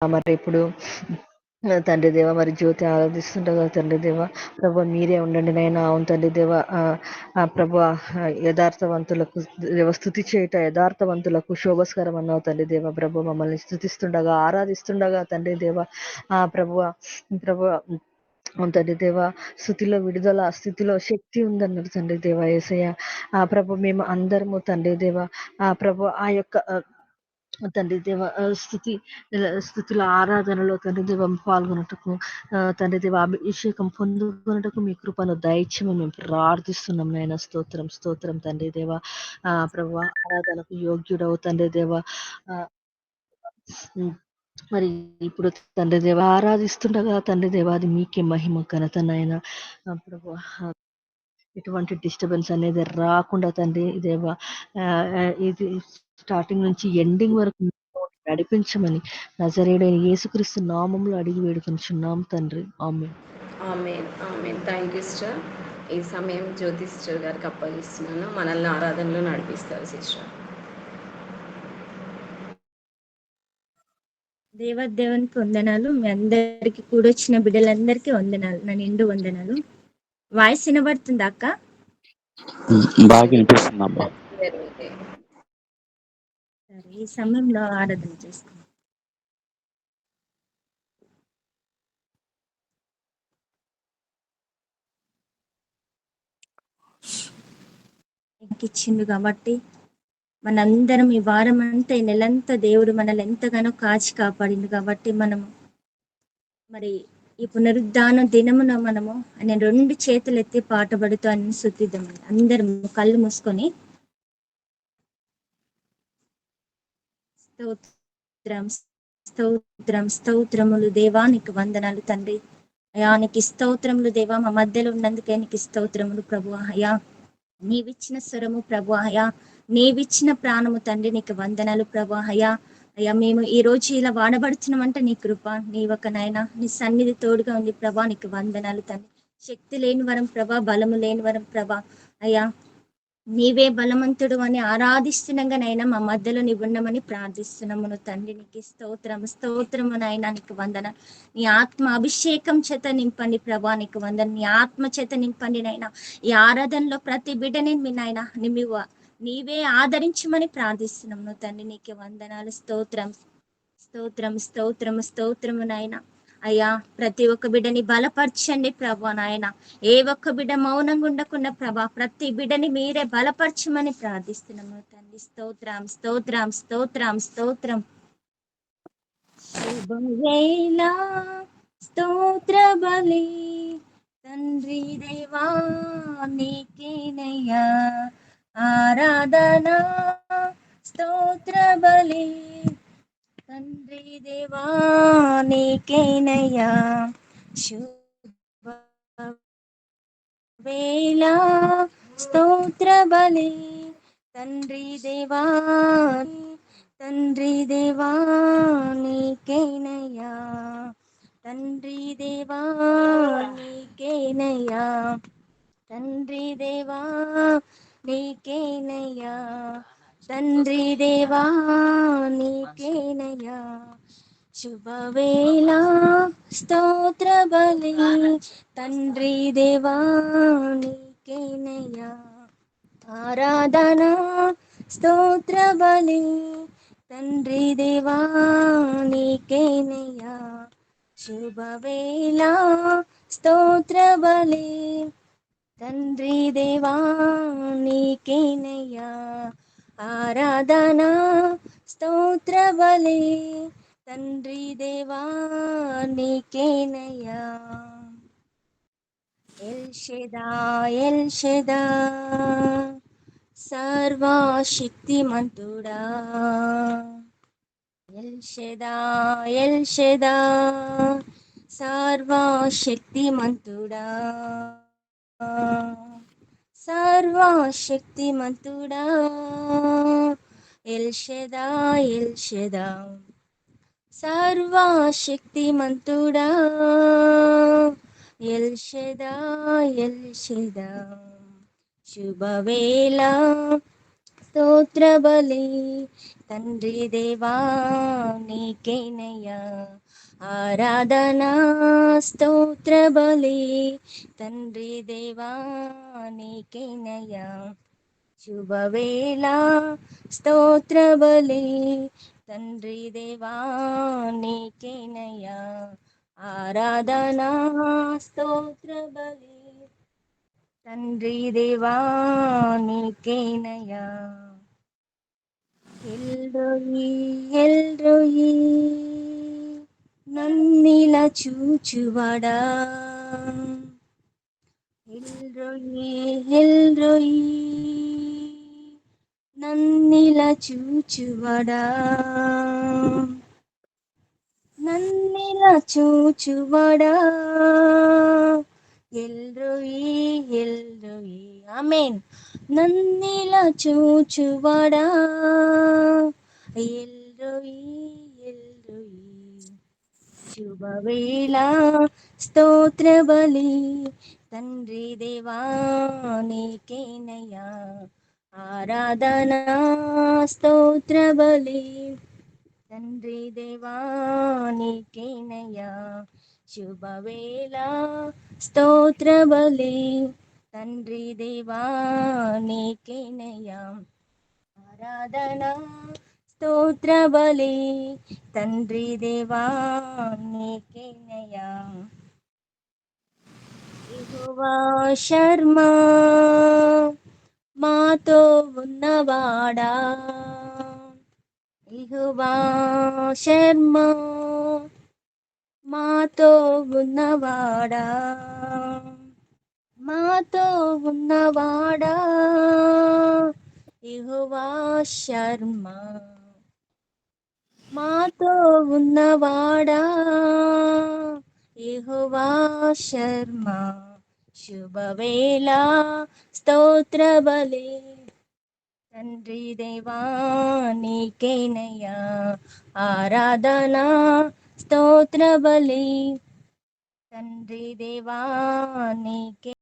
మరి ఇప్పుడు తండ్రి దేవ మరి జ్యోతి ఆరాధిస్తుండగా తండ్రి దేవ ప్రభు మీరే ఉండండి నైనా. అవును తండ్రి దేవ ప్రభు యథార్థవంతులకు స్తుతి చేయుట యథార్థవంతులకు శోభస్కరం అన్నావు తండ్రి దేవ. ప్రభు మమ్మల్ని స్తుతిస్తుండగా ఆరాధిస్తుండగా తండ్రి దేవ ప్రభు తండ్రి దేవ స్థుతిలో విడుదల, స్థితిలో శక్తి ఉందన్నారు తండ్రి దేవ. యేసయ్య ప్రభు మేము అందరము తండ్రి దేవ ప్రభు ఆ యొక్క తండ్రి దేవ స్థుతుల ఆరాధనలో తండ్రి దేవ పాల్గొనటకు తండ్రి దేవ అభిషేకం పొందుకున్నటకు మీ కృపను దయచేయమని మేము ప్రార్థిస్తున్నాం నాయన. స్తోత్రం స్తోత్రం తండ్రి దేవ. ప్రభు ఆరాధనకు యోగ్యుడవు తండ్రి దేవ. మరి ఇప్పుడు తండ్రి దేవ ఆరాధిస్తుండగా తండ్రి దేవ అది మీకే మహిమ ఘనత నాయన. ప్రభు ఎటువంటి డిస్టర్బెన్స్ అనేది రాకుండా తండ్రి దేవ ఇది స్టార్టింగ్ నుంచి ఎండింగ్ వరకు నడిపించమని నజరేయుడైన యేసుక్రీస్తు నామములో అడిగి వేడుకొనుచున్నాం తండ్రి. ఆమేన్. ఆమేన్ ఆమేన్. Thank you sister. ఈ సమయం జ్యోతి సిస్టర్ గారికి అప్పగిస్తున్నాను. మనల్ని ఆరాధనలో నడిపిస్తారు సిస్టర్. దేవాదేవునికి వందనాలు. మీ అందరికి కూడొచ్చిన బిడ్డలందరికీ వందనాలు, నా నిండు వందనాలు. వాయిస్ వినబడుతుందా అక్క? బాగా వినిపిస్తుందమ్మా. సరే, ఈ సమయంలో ఆరాధన చేసుకుందాం. ఇచ్చిండు కాబట్టి మనందరం ఈ వారం అంతా ఈ నెలంతా దేవుడు మనల్ని ఎంతగానో కాచి కాపాడిండు కాబట్టి మనము మరి ఈ పునరుద్ధాన దినమున మనము ఆయన 2 చేతులు ఎత్తి పాట పడుతూ అని స్తుతిద్దామని అందరం కళ్ళు మూసుకొని. స్తోత్రం స్తోత్రం స్తోత్రములు దేవా, నీకు వందనాలు తండ్రి. అయా నీకు స్తోత్రములు దేవా, మా మధ్యలో ఉన్నందుకే నీకు స్తోత్రములు ప్రభు. అయా నీవిచ్చిన స్వరము ప్రభు, అయా నీవిచ్చిన ప్రాణము తండ్రి, నీకు వందనాలు ప్రభు. అయా అయ్యా మేము ఈ రోజు ఇలా వాడబడుతున్నామంటే నీ కృప, నీ ఒక నాయన నీ సన్నిధి తోడుగా ఉంది ప్రభా. నీకు వందనాలు తండ్రి. శక్తి లేని వరం ప్రభా, బలము లేని వరం ప్రభా. అయ్యా నీవే బలవంతుడు అని ఆరాధిస్తున్నాగా నైనా మా మధ్యలో నీవు ఉండమని ప్రార్థిస్తున్నాము తండ్రి. నీకు స్తోత్రము స్తోత్రము నాయన, నీకు వందన. నీ ఆత్మ అభిషేకం చేత నింపండి ప్రభా, నీకు వందన. నీ ఆత్మ చేత నింపండి నైనా. ఈ ఆరాధనలో ప్రతి బిడ్డని మీ నాయన నీవే ఆదరించమని ప్రార్థిస్తున్నాము తండ్రి. నీకు వందనాలు. స్తోత్రం స్తోత్రం స్తోత్రము స్తోత్రము నాయన. అయ్యా ప్రతి ఒక్క బిడ్డని బలపరచండి ప్రభా నాయన. ఏ ఒక్క బిడ్డ మౌనంగా ఉండకుండా ప్రభా, ప్రతి బిడ్డని మీరే బలపరచమని ప్రార్థిస్తున్నాము తండ్రి. స్తోత్రం స్తోత్రం స్తోత్రం స్తోత్రం. శుభవేళ స్తోత్ర బలి తండ్రి దేవా నీకేనయ్యా ఆరాధన. స్తోత్ర బలి తండ్రి దేవా నీకేనయ్యా. శుభవేళ స్తోత్ర బలి తండ్రి దేవా, తండ్రి దేవా నీకేనయ్యా. తండ్రి దేవా నీకేనయ్యా. తండ్రి దేవా నీకేనయ్యా. తండ్రి దేవా నీకేనయ్యా. శుభవేళ స్తోత్ర బలి తండ్రి దేవా నీకేనయ్యా. ఆరాధన స్తోత్ర బలి తండ్రి దేవా నీకేనయ్యా. శుభవేళ స్తోత్ర బలి తండ్రి దేవా నీకేనయ్యా. ఆరాధన స్తోత్ర బలి తండ్రి దేవా నీకేనయ్యా. ఎల్ షెదాయ్ ఎల్ షెదాయ్ సర్వశక్తిమంతుడా. ఎల్ షెదాయ్ ఎల్ షెదాయ్ సర్వశక్తిమంతుడా. సర్వశక్తిమంతుడా ఎల్ షెదాయ్ ఎల్ షెదాయ్ సర్వశక్తిమంతుడా. ఎల్ షెదాయ్ ఎల్ షెదాయ్. శుభవేళ స్తోత్ర బలి తండ్రి దేవా నీకేనయ్యా ఆరాధనా స్తోత్ర బలి తండ్రి దేవా నీకేనయ్యా శుభవేళ స్తోత్ర బలి తండ్రి దేవా నీకేనయ్యా ఆరాధనా స్తోత్ర బలి తండ్రి దేవా నీకేనయ్యా ఎల్రోయి ఎల్రోయి నన్నిలా చూచువాడా ఎల్రోయి ఎల్రోయి నన్నిలా చూచువాడా నన్నిలా చూచువాడా ఎల్రోయి ఎల్రోయి ఆమేన్ నన్నిలా చూచువాడా ఎల్రోయి ఎల్రోయి శుభవేళ స్తోత్ర బలి తండ్రి దేవా నీకేనయ్యా ఆరాధనా స్తోత్ర బలి తండ్రి దేవా నీకేనయ్యా శుభవేళ స్తోత్ర బలి తండ్రి దేవా నీకేనయ్యా ఆరాధనా స్తోత్ర బలి తండ్రి దేవా నీకేనయ్యా యెహోవా శర్మ మాతో ఉన్నవాడా యెహోవా శర్మ మాతో ఉన్నవాడా మాతో ఉన్నవాడా యెహోవా శర్మ మాతో ఉన్నవాడా యెహోవా శర్మ శుభవేళ స్తోత్ర బలి తండ్రి దేవా నీకేనయ్యా ఆరాధనా స్తోత్ర బలి తండ్రి దేవా నీకే